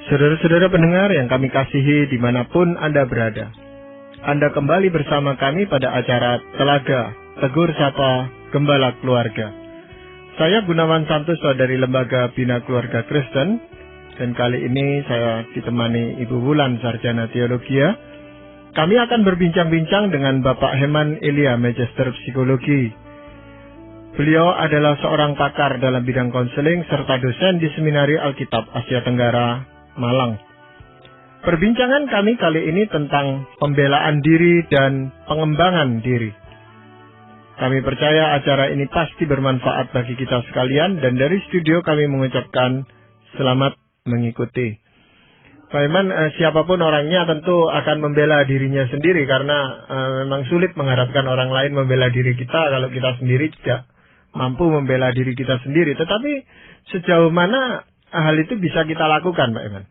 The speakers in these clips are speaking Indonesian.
Saudara-saudara pendengar yang kami kasihi dimanapun Anda berada, Anda kembali bersama kami pada acara Telaga Tegur Sapa Gembala Keluarga. Saya Gunawan Santoso dari Lembaga Bina Keluarga Kristen, dan kali ini saya ditemani Ibu Wulan Sarjana Teologia. Kami akan berbincang-bincang dengan Bapak Heman Elia, Magister Psikologi. Beliau adalah seorang pakar dalam bidang konseling serta dosen di Seminari Alkitab Asia Tenggara, Malang. Perbincangan kami kali ini tentang pembelaan diri dan pengembangan diri. Kami percaya acara ini pasti bermanfaat bagi kita sekalian, dan dari studio kami mengucapkan selamat mengikuti. Pak Iman, siapapun orangnya tentu akan membela dirinya sendiri, karena memang sulit mengharapkan orang lain membela diri kita kalau kita sendiri tidak mampu membela diri kita sendiri. Tetapi sejauh mana hal itu bisa kita lakukan, Pak Iman?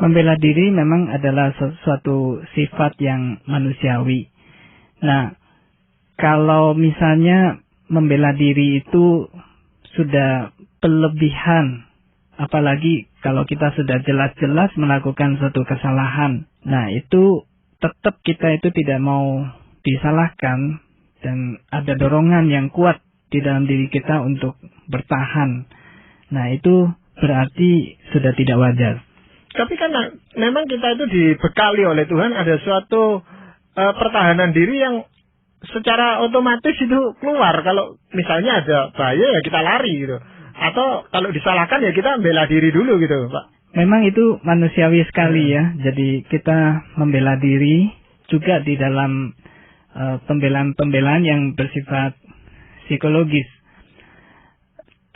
Membela diri memang adalah sesuatu sifat yang manusiawi. Nah, kalau misalnya membela diri itu sudah berlebihan, apalagi kalau kita sudah jelas-jelas melakukan suatu kesalahan, nah itu tetap kita itu tidak mau disalahkan, dan ada dorongan yang kuat di dalam diri kita untuk bertahan. Nah, itu berarti sudah tidak wajar. Tapi kan memang kita itu dibekali oleh Tuhan ada suatu pertahanan diri yang secara otomatis itu keluar. Kalau misalnya ada bahaya ya kita lari gitu. Atau kalau disalahkan ya kita membela diri dulu gitu, Pak. Memang itu manusiawi sekali ya. Jadi kita membela diri juga di dalam pembelaan-pembelaan yang bersifat psikologis.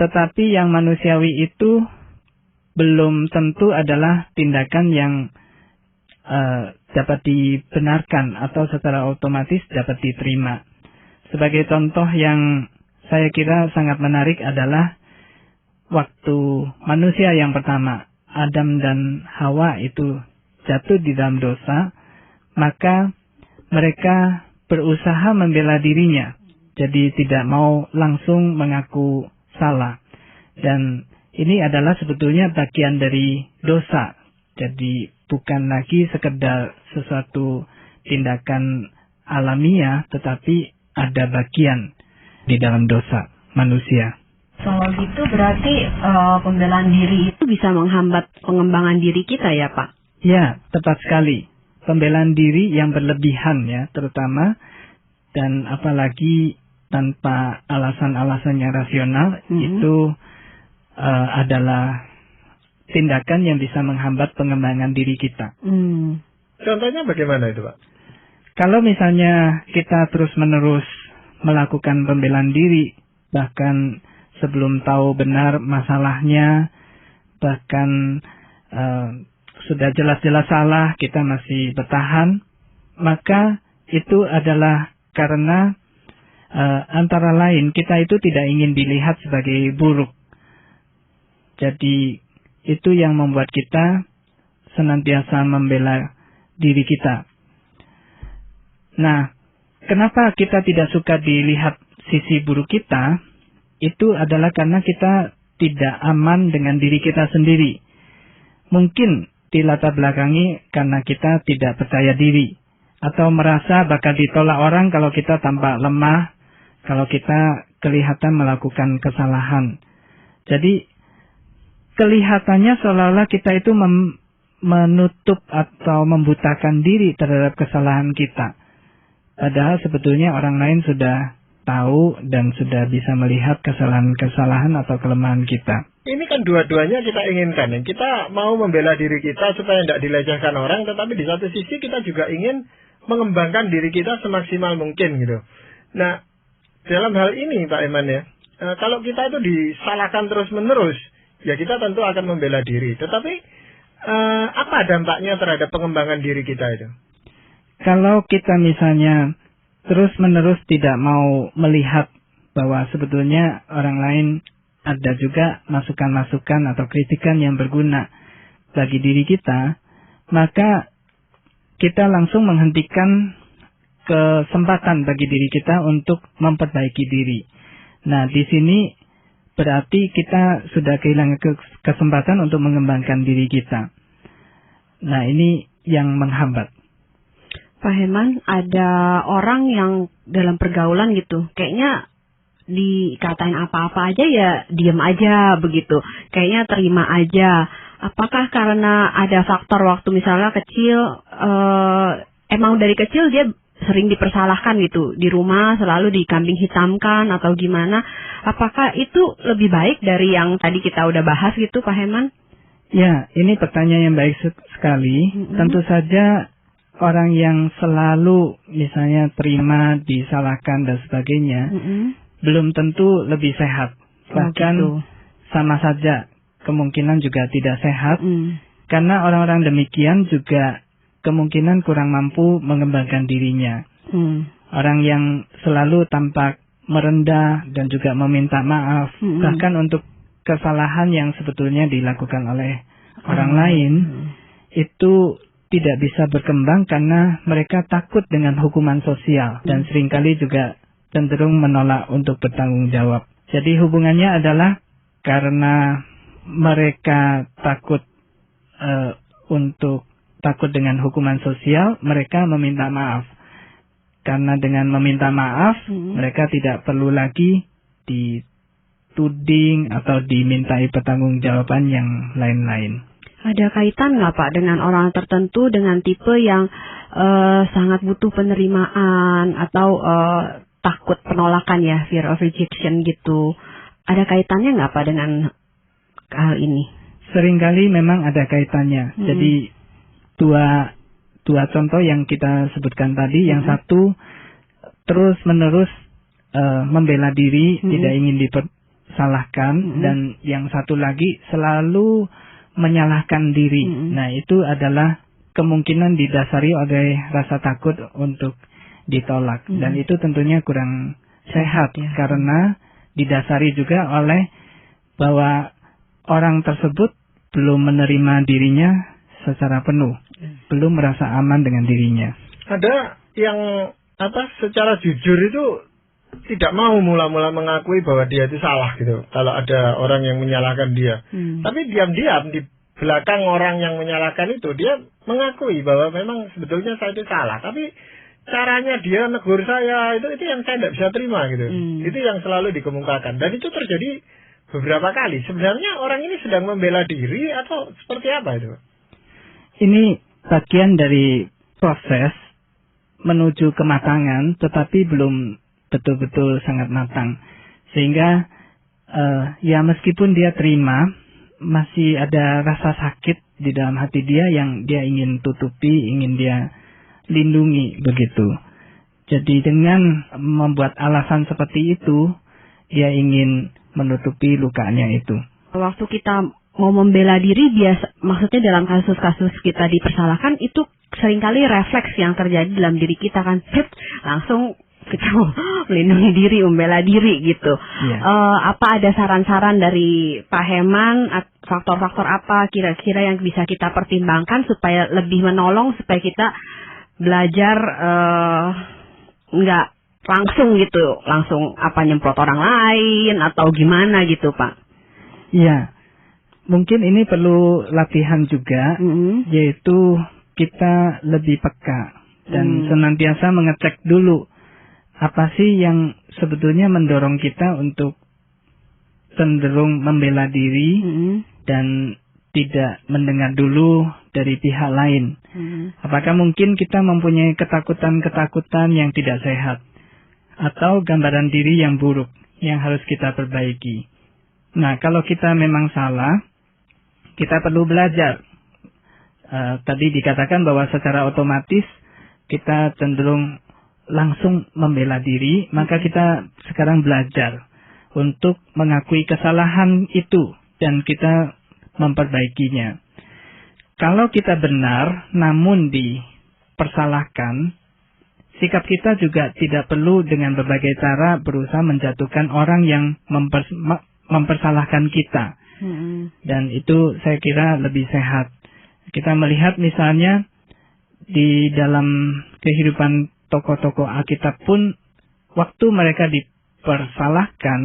Tetapi yang manusiawi itu belum tentu adalah tindakan yang dapat dibenarkan atau secara otomatis dapat diterima. Sebagai contoh yang saya kira sangat menarik adalah waktu manusia yang pertama, Adam dan Hawa itu jatuh di dalam dosa, maka mereka berusaha membela dirinya. Jadi tidak mau langsung mengaku salah. Dan ini adalah sebetulnya bagian dari dosa. Jadi bukan lagi sekedar sesuatu tindakan alamiah, tetapi ada bagian di dalam dosa manusia. Kalau gitu berarti pembelaan diri itu bisa menghambat pengembangan diri kita ya, Pak? Ya, tepat sekali. Pembelaan diri yang berlebihan ya, terutama, dan apalagi tanpa alasan-alasan yang rasional, itu adalah tindakan yang bisa menghambat pengembangan diri kita. Contohnya bagaimana itu, Pak? Kalau misalnya kita terus-menerus melakukan pembelaan diri, bahkan sebelum tahu benar masalahnya, bahkan sudah jelas-jelas salah, kita masih bertahan, maka itu adalah karena antara lain kita itu tidak ingin dilihat sebagai buruk. Jadi itu yang membuat kita senantiasa membela diri kita. Nah, kenapa kita tidak suka dilihat sisi buruk kita? Itu adalah karena kita tidak aman dengan diri kita sendiri. Mungkin dilatar belakangi karena kita tidak percaya diri, atau merasa bakal ditolak orang kalau kita tampak lemah, kalau kita kelihatan melakukan kesalahan. Jadi kelihatannya seolah-olah kita itu menutup atau membutakan diri terhadap kesalahan kita. Padahal sebetulnya orang lain sudah tahu dan sudah bisa melihat kesalahan-kesalahan atau kelemahan kita. Ini kan dua-duanya kita inginkan. Kita mau membela diri kita supaya tidak dilecehkan orang, tetapi di satu sisi kita juga ingin mengembangkan diri kita semaksimal mungkin gitu. Nah, dalam hal ini Pak Eman ya, kalau kita itu disalahkan terus-menerus, ya kita tentu akan membela diri. Tetapi apa dampaknya terhadap pengembangan diri kita itu? Kalau kita misalnya terus-menerus tidak mau melihat bahwa sebetulnya orang lain ada juga masukan-masukan atau kritikan yang berguna bagi diri kita, maka kita langsung menghentikan kesempatan bagi diri kita untuk memperbaiki diri. Nah, di sini berarti kita sudah kehilangan kesempatan untuk mengembangkan diri kita. Nah, ini yang menghambat. Pak Herman, ada orang yang dalam pergaulan gitu, kayaknya dikatain apa-apa aja ya diem aja begitu, kayaknya terima aja. Apakah karena ada faktor waktu misalnya kecil, emang dari kecil dia sering dipersalahkan gitu, di rumah selalu dikambing hitamkan atau gimana? Apakah itu lebih baik dari yang tadi kita udah bahas gitu, Pak Herman? Ya, ini pertanyaan yang baik sekali. Tentu saja orang yang selalu misalnya terima, disalahkan dan sebagainya, belum tentu lebih sehat. Bahkan gitu. Sama saja kemungkinan juga tidak sehat. Karena orang-orang demikian juga kemungkinan kurang mampu mengembangkan dirinya. Orang yang selalu tampak merendah dan juga meminta maaf, bahkan untuk kesalahan yang sebetulnya dilakukan oleh orang lain, itu tidak bisa berkembang karena mereka takut dengan hukuman sosial dan seringkali juga cenderung menolak untuk bertanggung jawab. Jadi hubungannya adalah karena mereka takut takut dengan hukuman sosial, mereka meminta maaf. Karena dengan meminta maaf, mereka tidak perlu lagi dituding atau dimintai pertanggungjawaban yang lain-lain. Ada kaitan nggak Pak dengan orang tertentu dengan tipe yang sangat butuh penerimaan atau takut penolakan ya, fear of rejection gitu? Ada kaitannya nggak Pak dengan hal ini? Seringkali memang ada kaitannya. Jadi dua contoh yang kita sebutkan tadi, yang satu terus-menerus membela diri, tidak ingin dipersalahkan, dan yang satu lagi selalu menyalahkan diri. Nah, itu adalah kemungkinan didasari oleh rasa takut untuk ditolak. Dan itu tentunya kurang sehat karena didasari juga oleh bahwa orang tersebut belum menerima dirinya secara penuh, belum merasa aman dengan dirinya. Ada yang secara jujur itu tidak mau mula-mula mengakui bahwa dia itu salah gitu. Kalau ada orang yang menyalahkan dia, tapi diam-diam di belakang orang yang menyalahkan itu dia mengakui bahwa memang sebetulnya saya itu salah. Tapi caranya dia negur saya itu yang saya tidak bisa terima gitu. Itu yang selalu dikemukakan dan itu terjadi beberapa kali. Sebenarnya orang ini sedang membela diri atau seperti apa itu? Ini bagian dari proses menuju kematangan, tetapi belum betul-betul sangat matang. Sehingga ya meskipun dia terima, masih ada rasa sakit di dalam hati dia yang dia ingin tutupi, ingin dia lindungi begitu. Jadi dengan membuat alasan seperti itu, dia ingin menutupi lukanya itu. Waktu kita mau membela diri, maksudnya dalam kasus-kasus kita dipersalahkan, itu seringkali refleks yang terjadi dalam diri kita kan, langsung kita melindungi diri, membela diri gitu. Apa ada saran-saran dari Pak Herman, faktor-faktor apa kira-kira yang bisa kita pertimbangkan supaya lebih menolong, supaya kita belajar nggak langsung nyemprot orang lain atau gimana gitu Pak? Iya, mungkin ini perlu latihan juga, yaitu kita lebih peka dan senantiasa mengecek dulu apa sih yang sebetulnya mendorong kita untuk cenderung membela diri dan tidak mendengar dulu dari pihak lain. Apakah mungkin kita mempunyai ketakutan-ketakutan yang tidak sehat atau gambaran diri yang buruk yang harus kita perbaiki? Nah, kalau kita memang salah, kita perlu belajar. Tadi dikatakan bahwa secara otomatis kita cenderung langsung membela diri, maka kita sekarang belajar untuk mengakui kesalahan itu dan kita memperbaikinya. Kalau kita benar namun dipersalahkan, sikap kita juga tidak perlu dengan berbagai cara berusaha menjatuhkan orang yang mempersalahkan kita. Dan itu saya kira lebih sehat. Kita melihat misalnya di dalam kehidupan tokoh-tokoh Alkitab pun, waktu mereka dipersalahkan,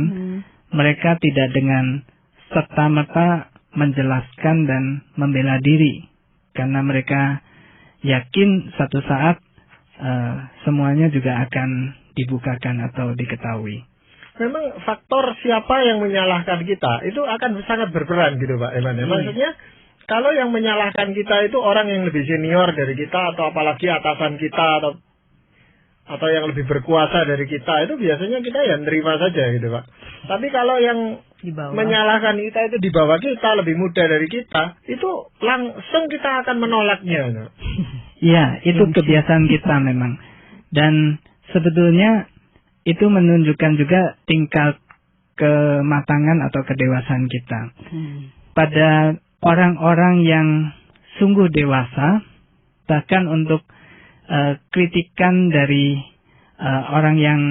mereka tidak dengan serta-merta menjelaskan dan membela diri. karena mereka yakin satu saat semuanya juga akan dibukakan atau diketahui. Memang faktor siapa yang menyalahkan kita itu akan sangat berperan gitu Pak Eman. Maksudnya kalau yang menyalahkan kita itu orang yang lebih senior dari kita atau apalagi atasan kita atau yang lebih berkuasa dari kita, itu biasanya kita ya nerima saja gitu Pak. Tapi kalau yang menyalahkan kita itu di bawah kita, lebih muda dari kita, itu langsung kita akan menolaknya. Iya, itu kebiasaan kita memang. Dan sebetulnya itu menunjukkan juga tingkat kematangan atau kedewasaan kita. Pada orang-orang yang sungguh dewasa, bahkan untuk kritikan dari orang yang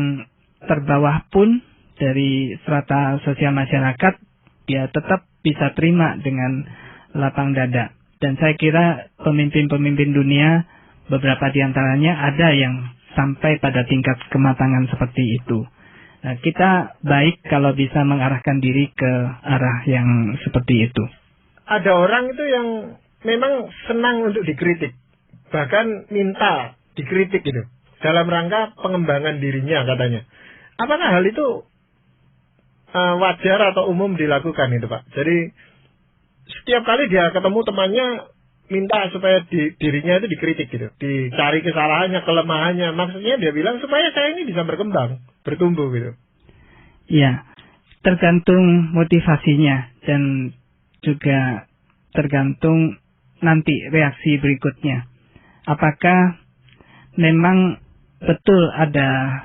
terbawah pun dari strata sosial masyarakat, dia tetap bisa terima dengan lapang dada. Dan saya kira pemimpin-pemimpin dunia, beberapa di antaranya ada yang sampai pada tingkat kematangan seperti itu. Nah, kita baik kalau bisa mengarahkan diri ke arah yang seperti itu. Ada orang itu yang memang senang untuk dikritik, bahkan minta dikritik gitu, dalam rangka pengembangan dirinya katanya. Apakah hal itu wajar atau umum dilakukan itu Pak? Jadi setiap kali dia ketemu temannya minta supaya dirinya itu dikritik gitu, dicari kesalahannya, kelemahannya. Maksudnya dia bilang supaya saya ini bisa berkembang, bertumbuh gitu. Iya, tergantung motivasinya dan juga tergantung nanti reaksi berikutnya. Apakah memang betul ada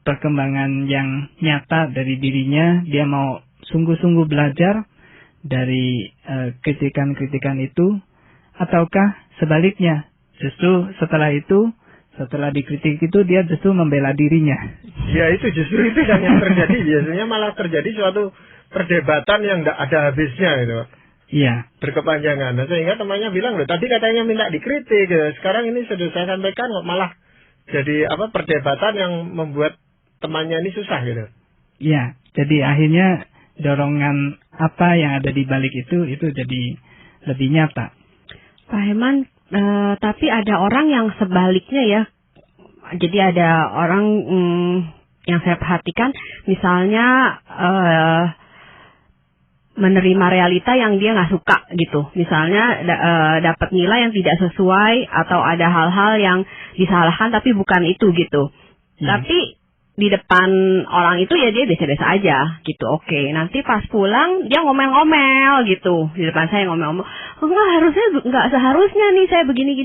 perkembangan yang nyata dari dirinya, dia mau sungguh-sungguh belajar dari kritikan-kritikan itu, ataukah sebaliknya, justru setelah dikritik itu dia justru membela dirinya. Ya itu justru itu yang terjadi. Biasanya malah terjadi suatu perdebatan yang tidak ada habisnya gitu. Iya. Berkepanjangan. Nah, sehingga temannya bilang, loh tadi katanya minta dikritik, gitu. Sekarang ini sudah saya sampaikan kok malah jadi perdebatan yang membuat temannya ini susah gitu. Iya. Jadi akhirnya dorongan apa yang ada di balik itu jadi lebih nyata. Pak Herman, tapi ada orang yang sebaliknya ya. Jadi ada orang yang saya perhatikan, misalnya menerima realita yang dia nggak suka gitu. Misalnya dapat nilai yang tidak sesuai atau ada hal-hal yang disalahkan tapi bukan itu gitu. Tapi di depan orang itu ya dia biasa-biasa aja gitu. Oke, nanti pas pulang dia ngomel-ngomel gitu. Di depan saya ngomel-ngomel. Enggak seharusnya nih saya begini.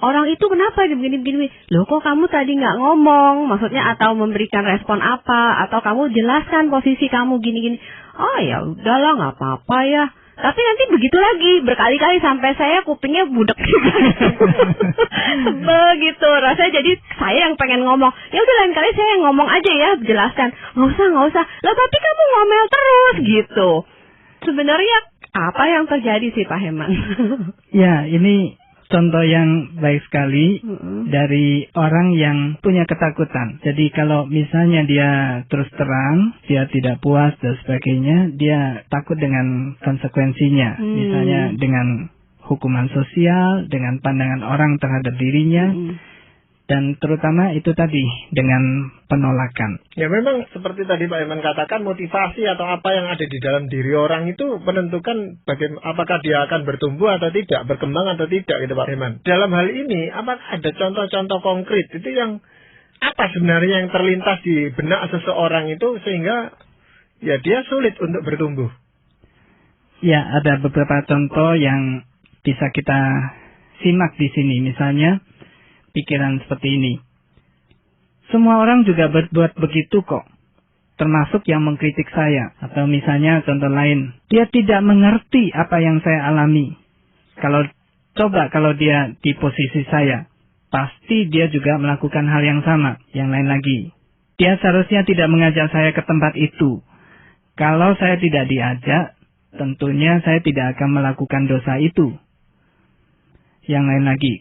Orang itu kenapa dia begini. Loh kok kamu tadi nggak ngomong? Maksudnya atau memberikan respon apa? Atau kamu jelaskan posisi kamu gini. Oh ya udahlah nggak apa-apa ya. Tapi nanti begitu lagi berkali-kali sampai saya kupingnya budek juga. Sebel gitu. Rasanya jadi saya yang pengen ngomong. Ya udah lain kali saya yang ngomong aja ya, jelaskan. Nggak usah. Lah tapi kamu ngomel terus gitu. Sebenarnya apa yang terjadi sih Pak Herman? Ya, ini contoh yang baik sekali dari orang yang punya ketakutan. Jadi kalau misalnya dia terus terang, dia tidak puas dan sebagainya, dia takut dengan konsekuensinya. Misalnya dengan hukuman sosial, dengan pandangan orang terhadap dirinya, dan terutama itu tadi dengan penolakan. Ya memang seperti tadi Pak Herman katakan, motivasi atau apa yang ada di dalam diri orang itu menentukan apakah dia akan bertumbuh atau tidak, berkembang atau tidak gitu Pak Herman. Dalam hal ini apakah ada contoh-contoh konkret itu yang apa sebenarnya yang terlintas di benak seseorang itu sehingga ya dia sulit untuk bertumbuh? Ya, ada beberapa contoh yang bisa kita simak di sini. Misalnya pikiran seperti ini. Semua orang juga berbuat begitu kok. Termasuk yang mengkritik saya. Atau misalnya contoh lain. Dia tidak mengerti apa yang saya alami. Kalau dia di posisi saya. Pasti dia juga melakukan hal yang sama. Yang lain lagi. Dia seharusnya tidak mengajak saya ke tempat itu. Kalau saya tidak diajak, tentunya saya tidak akan melakukan dosa itu. Yang lain lagi.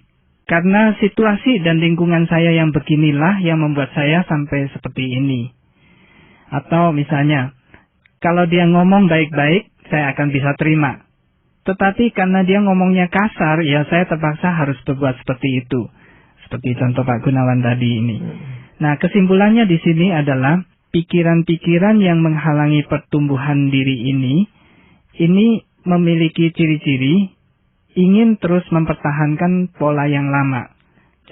Karena situasi dan lingkungan saya yang beginilah yang membuat saya sampai seperti ini. Atau misalnya, kalau dia ngomong baik-baik, saya akan bisa terima. Tetapi karena dia ngomongnya kasar, ya saya terpaksa harus berbuat seperti itu. Seperti contoh Pak Gunawan tadi ini. Nah, kesimpulannya di sini adalah pikiran-pikiran yang menghalangi pertumbuhan diri ini memiliki ciri-ciri ingin terus mempertahankan pola yang lama.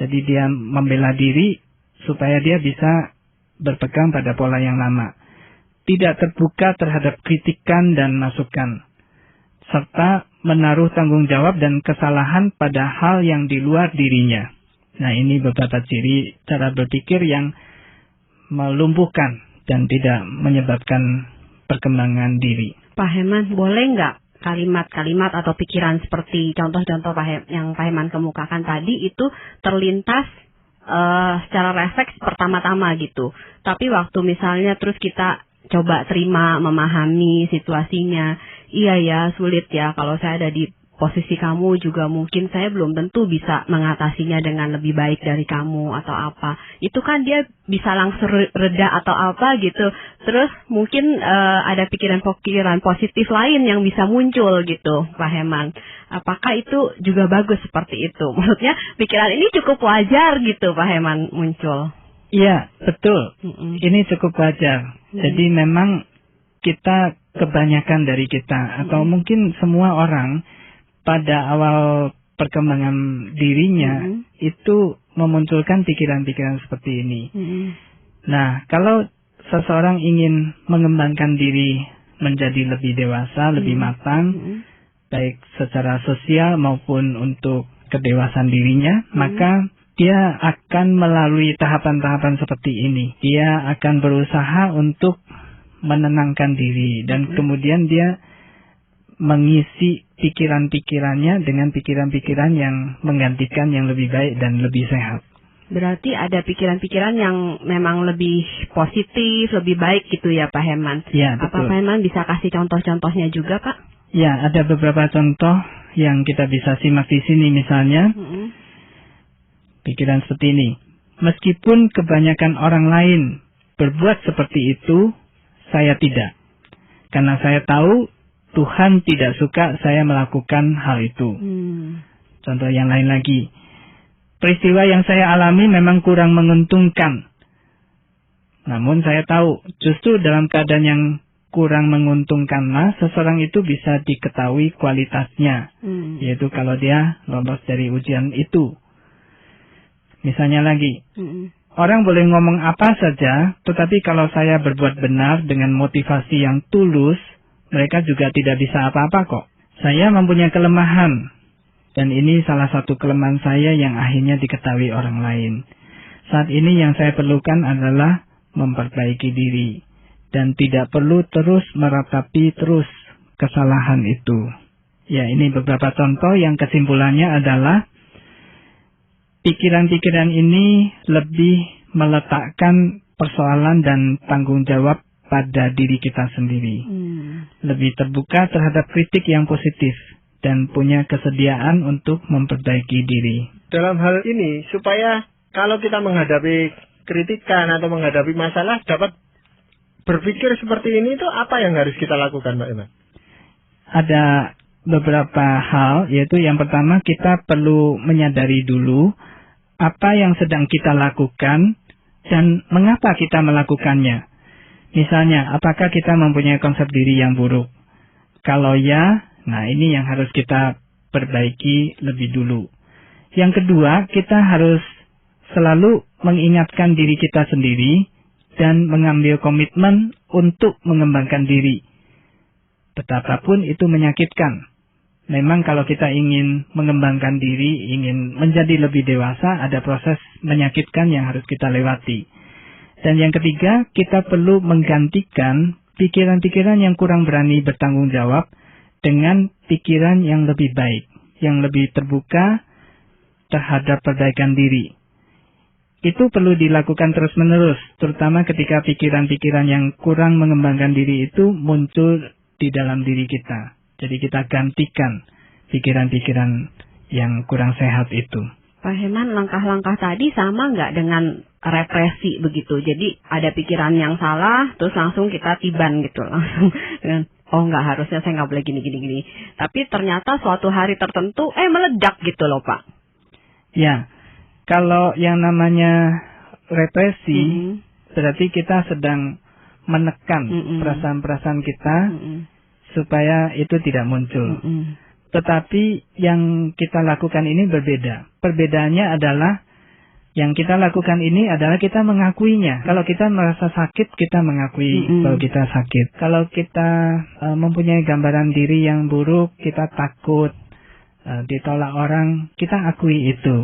Jadi dia membela diri supaya dia bisa berpegang pada pola yang lama. Tidak terbuka terhadap kritikan dan masukan. Serta menaruh tanggung jawab dan kesalahan pada hal yang di luar dirinya. Nah, ini beberapa ciri cara berpikir yang melumpuhkan dan tidak menyebabkan perkembangan diri. Pak Herman, boleh nggak kalimat-kalimat atau pikiran seperti contoh-contoh yang Pak Herman kemukakan tadi itu terlintas secara refleks pertama-tama gitu. Tapi waktu misalnya terus kita coba terima, memahami situasinya, iya ya sulit ya kalau saya ada di posisi kamu juga mungkin saya belum tentu bisa mengatasinya dengan lebih baik dari kamu atau apa. Itu kan dia bisa langsung reda atau apa gitu. Terus mungkin ada pikiran-pikiran positif lain yang bisa muncul gitu, Pak Herman. Apakah itu juga bagus seperti itu? Maksudnya pikiran ini cukup wajar gitu, Pak Herman muncul. Iya, betul. Ini cukup wajar. Jadi memang kita kebanyakan dari kita atau mungkin semua orang pada awal perkembangan dirinya itu memunculkan pikiran-pikiran seperti ini. Nah, kalau seseorang ingin mengembangkan diri menjadi lebih dewasa, lebih matang, baik secara sosial maupun untuk kedewasaan dirinya, maka dia akan melalui tahapan-tahapan seperti ini. Dia akan berusaha untuk menenangkan diri dan kemudian dia mengisi pikiran-pikirannya dengan pikiran-pikiran yang menggantikan yang lebih baik dan lebih sehat. Berarti ada pikiran-pikiran yang memang lebih positif, lebih baik gitu ya Pak Herman. Ya, betul. Apa Pak Herman bisa kasih contoh-contohnya juga Pak? Ya, ada beberapa contoh yang kita bisa simak di sini misalnya. Pikiran seperti ini. Meskipun kebanyakan orang lain berbuat seperti itu, saya tidak. Karena saya tahu Tuhan tidak suka saya melakukan hal itu. Contoh yang lain lagi. Peristiwa yang saya alami memang kurang menguntungkan. Namun saya tahu, justru dalam keadaan yang kurang menguntungkanlah, seseorang itu bisa diketahui kualitasnya. Yaitu kalau dia lolos dari ujian itu. Misalnya lagi. Orang boleh ngomong apa saja, tetapi kalau saya berbuat benar dengan motivasi yang tulus, mereka juga tidak bisa apa-apa kok. Saya mempunyai kelemahan. Dan ini salah satu kelemahan saya yang akhirnya diketahui orang lain. Saat ini yang saya perlukan adalah memperbaiki diri. Dan tidak perlu terus meratapi terus kesalahan itu. Ya, ini beberapa contoh yang kesimpulannya adalah pikiran-pikiran ini lebih meletakkan persoalan dan tanggung jawab pada diri kita sendiri. Lebih terbuka terhadap kritik yang positif dan punya kesediaan untuk memperbaiki diri. Dalam hal ini, supaya kalau kita menghadapi kritikan atau menghadapi masalah dapat berpikir seperti ini, itu apa yang harus kita lakukan, Mbak Emma? Ada beberapa hal, yaitu yang pertama kita perlu menyadari dulu apa yang sedang kita lakukan dan mengapa kita melakukannya. Misalnya, apakah kita mempunyai konsep diri yang buruk? Kalau ya, nah ini yang harus kita perbaiki lebih dulu. Yang kedua, kita harus selalu mengingatkan diri kita sendiri dan mengambil komitmen untuk mengembangkan diri. Betapapun itu menyakitkan. Memang kalau kita ingin mengembangkan diri, ingin menjadi lebih dewasa, ada proses menyakitkan yang harus kita lewati. Dan yang ketiga, kita perlu menggantikan pikiran-pikiran yang kurang berani bertanggung jawab dengan pikiran yang lebih baik, yang lebih terbuka terhadap perbaikan diri. Itu perlu dilakukan terus-menerus, terutama ketika pikiran-pikiran yang kurang mengembangkan diri itu muncul di dalam diri kita. Jadi kita gantikan pikiran-pikiran yang kurang sehat itu. Pak Herman, langkah-langkah tadi sama nggak dengan represi begitu? Jadi ada pikiran yang salah, terus langsung kita tiban gitu, langsung dengan oh nggak, harusnya saya nggak boleh gini. Tapi ternyata suatu hari tertentu meledak gitu loh Pak. Ya, kalau yang namanya represi berarti kita sedang menekan perasaan-perasaan kita supaya itu tidak muncul. Tetapi yang kita lakukan ini berbeda. Perbedaannya adalah yang kita lakukan ini adalah kita mengakuinya. Kalau kita merasa sakit, kita mengakui bahwa kita sakit. Kalau kita mempunyai gambaran diri yang buruk, kita takut ditolak orang, kita akui itu.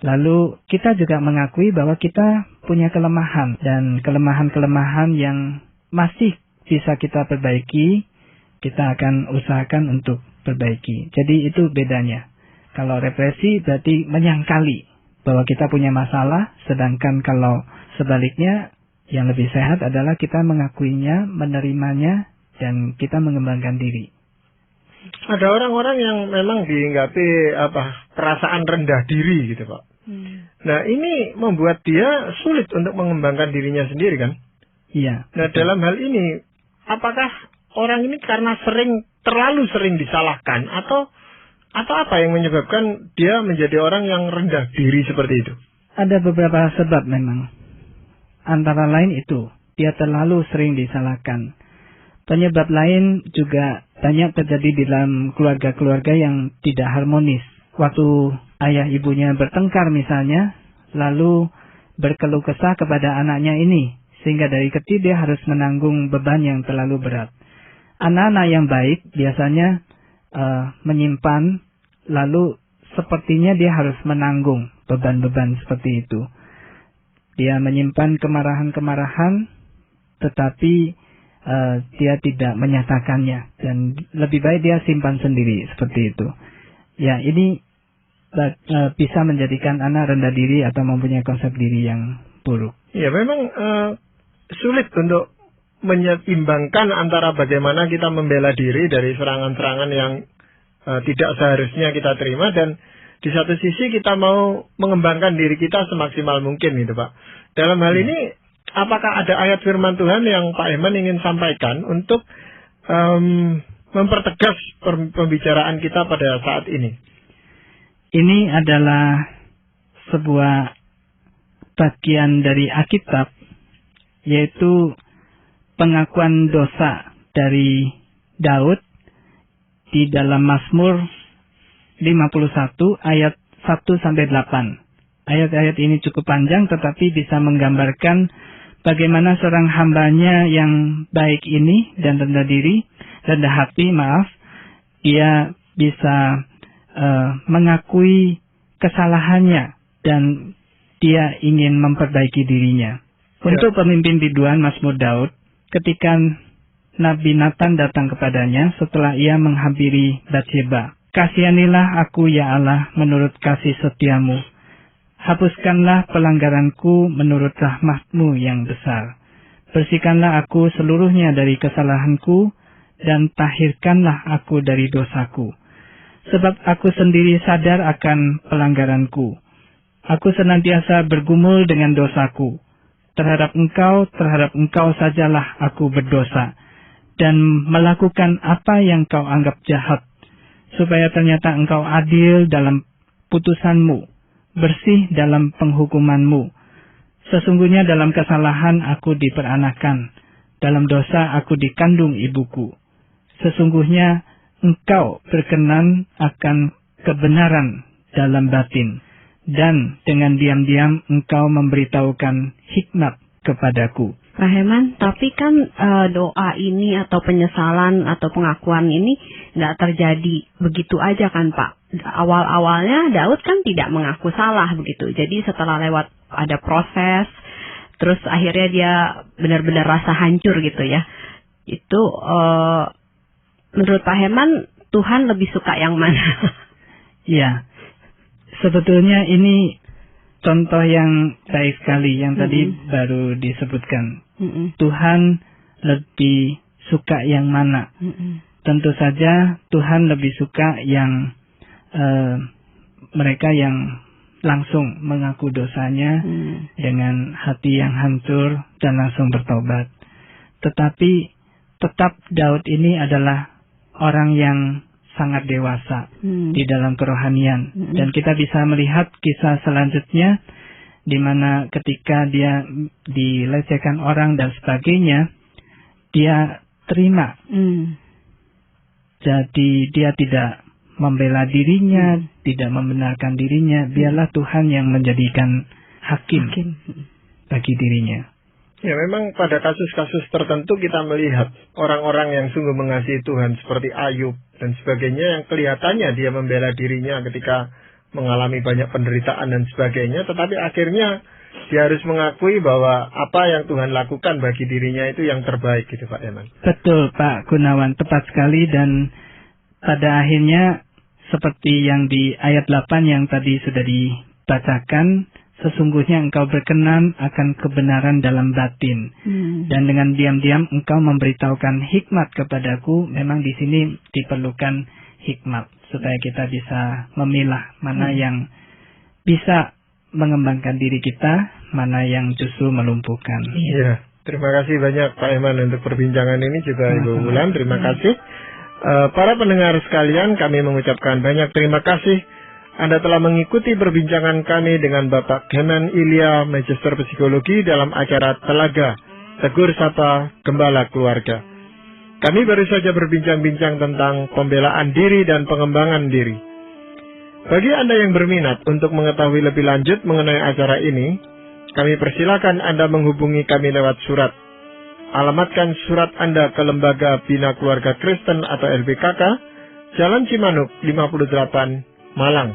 Lalu kita juga mengakui bahwa kita punya kelemahan, dan kelemahan-kelemahan yang masih bisa kita perbaiki, kita akan usahakan untuk perbaiki. Jadi itu bedanya. Kalau represi berarti menyangkali bahwa kita punya masalah, sedangkan kalau sebaliknya yang lebih sehat adalah kita mengakuinya, menerimanya, dan kita mengembangkan diri. Ada orang-orang yang memang dihinggapi perasaan rendah diri gitu Pak. Nah ini membuat dia sulit untuk mengembangkan dirinya sendiri kan? Iya. Nah dalam hal ini, apakah orang ini karena terlalu sering disalahkan atau apa yang menyebabkan dia menjadi orang yang rendah diri seperti itu? Ada beberapa sebab memang. Antara lain itu, dia terlalu sering disalahkan. Penyebab lain juga banyak terjadi di dalam keluarga-keluarga yang tidak harmonis. Waktu ayah ibunya bertengkar misalnya, lalu berkeluh kesah kepada anaknya ini, sehingga dari kecil dia harus menanggung beban yang terlalu berat. Anak-anak yang baik biasanya menyimpan, lalu sepertinya dia harus menanggung beban-beban seperti itu. Dia menyimpan kemarahan-kemarahan, tetapi dia tidak menyatakannya, dan lebih baik dia simpan sendiri seperti itu. Ya, ini bisa menjadikan anak rendah diri atau mempunyai konsep diri yang buruk. Ya, memang sulit untuk menyeimbangkan antara bagaimana kita membela diri dari serangan-serangan yang tidak seharusnya kita terima, dan di satu sisi kita mau mengembangkan diri kita semaksimal mungkin gitu Pak. Dalam hal ini, apakah ada ayat firman Tuhan yang Pak Heman ingin sampaikan untuk mempertegas pembicaraan kita pada saat ini? Ini adalah sebuah bagian dari Alkitab, yaitu pengakuan dosa dari Daud di dalam Mazmur 51 ayat 1-8. Ayat-ayat ini cukup panjang tetapi bisa menggambarkan bagaimana seorang hambanya yang baik ini dan rendah hati, dia bisa mengakui kesalahannya dan dia ingin memperbaiki dirinya. Untuk pemimpin biduan Mazmur Daud, ketika Nabi Nathan datang kepadanya setelah ia menghampiri Batsheba, "Kasihanilah aku ya Allah menurut kasih setiamu. Hapuskanlah pelanggaranku menurut rahmat-Mu yang besar. Bersihkanlah aku seluruhnya dari kesalahanku dan tahirkanlah aku dari dosaku. Sebab aku sendiri sadar akan pelanggaranku. Aku senantiasa bergumul dengan dosaku. Terhadap engkau sajalah aku berdosa, dan melakukan apa yang kau anggap jahat, supaya ternyata engkau adil dalam putusanmu, bersih dalam penghukumanmu. Sesungguhnya dalam kesalahan aku diperanakan, dalam dosa aku dikandung ibuku. Sesungguhnya engkau berkenan akan kebenaran dalam batin, dan dengan diam-diam engkau memberitahukan hikmat kepadaku." Pak Heman, tapi kan doa ini atau penyesalan atau pengakuan ini nggak terjadi begitu aja kan Pak? Awal-awalnya Daud kan tidak mengaku salah begitu. Jadi setelah lewat ada proses, terus akhirnya dia benar-benar rasa hancur gitu ya. Itu menurut Pak Heman, Tuhan lebih suka yang mana? Ya, sebetulnya ini contoh yang baik sekali yang tadi baru disebutkan. Tuhan lebih suka yang mana? Tentu saja Tuhan lebih suka yang mereka yang langsung mengaku dosanya dengan hati yang hancur dan langsung bertobat. Tetapi tetap Daud ini adalah orang yang sangat dewasa di dalam kerohanian. Dan kita bisa melihat kisah selanjutnya, di mana ketika dia dilecehkan orang dan sebagainya, dia terima. Jadi dia tidak membela dirinya, tidak membenarkan dirinya, biarlah Tuhan yang menjadikan hakim bagi dirinya. Ya, memang pada kasus-kasus tertentu kita melihat orang-orang yang sungguh mengasihi Tuhan seperti Ayub dan sebagainya, yang kelihatannya dia membela dirinya ketika mengalami banyak penderitaan dan sebagainya, tetapi akhirnya dia harus mengakui bahwa apa yang Tuhan lakukan bagi dirinya itu yang terbaik gitu, Pak Eman. Betul, Pak Gunawan, tepat sekali. Dan pada akhirnya seperti yang di ayat 8 yang tadi sudah dibacakan, sesungguhnya engkau berkenan akan kebenaran dalam batin. Dan dengan diam-diam engkau memberitahukan hikmat kepadaku. Memang di sini diperlukan hikmat supaya kita bisa memilah mana yang bisa mengembangkan diri kita, mana yang justru melumpuhkan. Iya, terima kasih banyak Pak Eman untuk perbincangan ini, juga Ibu Wulan, terima kasih. Para pendengar sekalian, kami mengucapkan banyak terima kasih Anda telah mengikuti perbincangan kami dengan Bapak Heman Ilya, Magister Psikologi dalam acara Telaga, Tegur Sapa Gembala Keluarga. Kami baru saja berbincang-bincang tentang pembelaan diri dan pengembangan diri. Bagi Anda yang berminat untuk mengetahui lebih lanjut mengenai acara ini, kami persilakan Anda menghubungi kami lewat surat. Alamatkan surat Anda ke Lembaga Bina Keluarga Kristen atau LBKK, Jalan Cimanuk 58, Malang.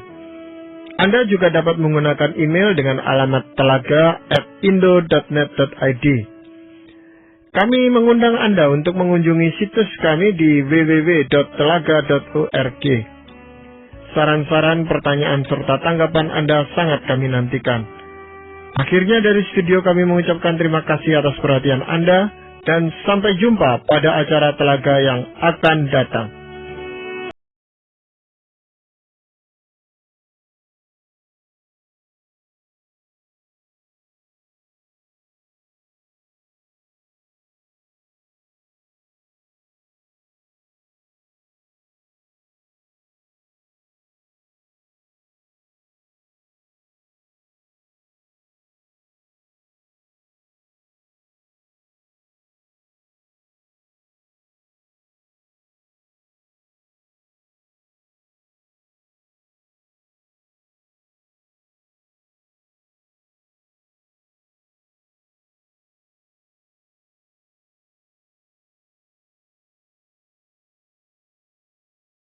Anda juga dapat menggunakan email dengan alamat telaga@indo.net.id. Kami mengundang Anda untuk mengunjungi situs kami di www.telaga.org. Saran-saran, pertanyaan, serta tanggapan Anda sangat kami nantikan. Akhirnya dari studio kami mengucapkan terima kasih atas perhatian Anda, dan sampai jumpa pada acara Telaga yang akan datang.